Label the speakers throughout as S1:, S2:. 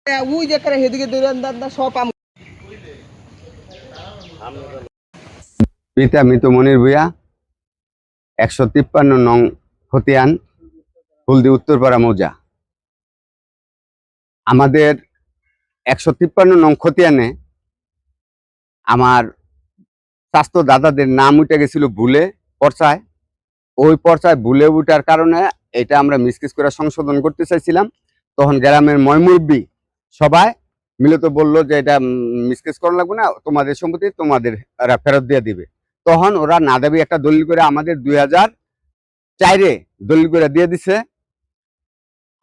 S1: ওই যে করে হেদিকে দৌড়ান সব
S2: পিতা মৃত মনির ভূঁইয়া 153 নং খতিয়ান হলদি উত্তরপাড়া মৌজা। আমাদের 153 নং খতিয়ানে আমার স্বাস্থ্য দাদাদের নাম উঠে গেছিল ভুলে পর্চায়। ওই পর্চায় ভুলে উঠার কারণে এটা আমরা মিসকেস করে সংশোধন করতে চাইছিলাম। তখন গ্রামের ময়মুরব্বী সবাই মিলত বললো যে এটা মিসকেস করা লাগবে না, তোমাদের সম্পত্তি তোমাদের ফেরত দিয়ে দিবে। তখন ওরা না দেবে একটা দলিল করে আমাদের 2004-এ দলিল করে দিয়ে দিছে।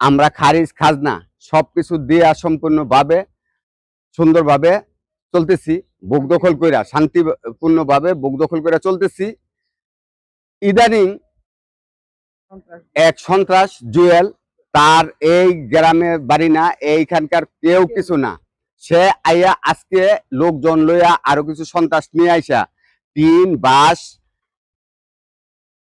S2: আমরা খারিজ খাজনা সবকিছু দিয়ে সম্পূর্ণভাবে সুন্দরভাবে চলতেছি, বুক দখল করে শান্তিপূর্ণভাবে বুক দখল করে চলতেছি। ইদানিং এক সন্ত্রাস জুয়েল, তার এই গ্রামে বাড়ি না, এইখানকার কেউ কিছু না, সে আইয়া আজকে লোকজন লইয়া আরো কিছু সন্ত্রাস নিয়ে আইসা টিন বাস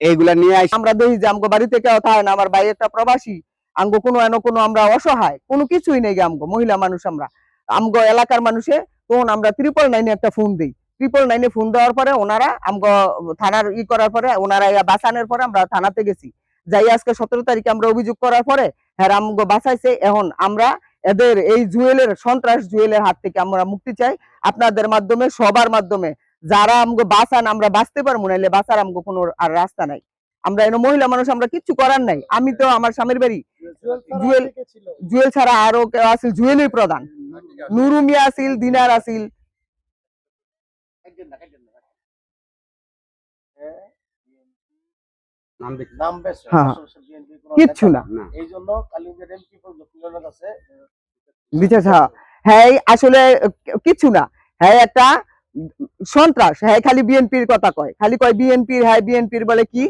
S2: এইগুলা নিয়ে আইসা
S1: আমরা দেখি যে আমগো বাড়িতে কেউ থাকে না। আমার ভাই একটা প্রবাসী, আমগো কোনো আমরা অসহায়, কোনো কিছুই নেই। আমগো মহিলা মানুষ, আমরা আমগো এলাকার মানুষে তখন আমরা 999-এ একটা ফোন দিই। 999-এ ফোন দেওয়ার পরে ওনারা আমগো থানার করার পরে ওনারা বাঁচানোর পরে আমরা থানাতে গেছি। যাই আজকে 17 তারিখে আমরা অভিযোগ করার পরে হ্যাঁ আমগো বাঁচাইছে। এখন আমরা এদের এই জুয়েলের সন্ত্রাস জুয়েলের হাত থেকে আমরা মুক্তি চাই আপনাদের মাধ্যমে, সবার মাধ্যমে। যারা আমগো বাঁচান, আমরা বাঁচতে পারবো নাইলে বাঁচার আমগো কোনো আর রাস্তা নাই। আমরা এনে মহিলা মানুষ, আমরা কিচ্ছু করার নাই। আমি তো আমার স্বামীর বাড়ি জুয়েল ছাড়া আরো কেউ আছিল, জুয়েলের প্রধান নুরু মিয়া আছিল, দিনার আছিল। কিচ্ছু না হ্যাঁ, আসলে কিচ্ছু না। হ্যাঁ একটা সন্ত্রাস, হ্যাঁ খালি বিএনপির কথা কয়, খালি কয় বিএনপির, হ্যাঁ বিএনপির বলে কি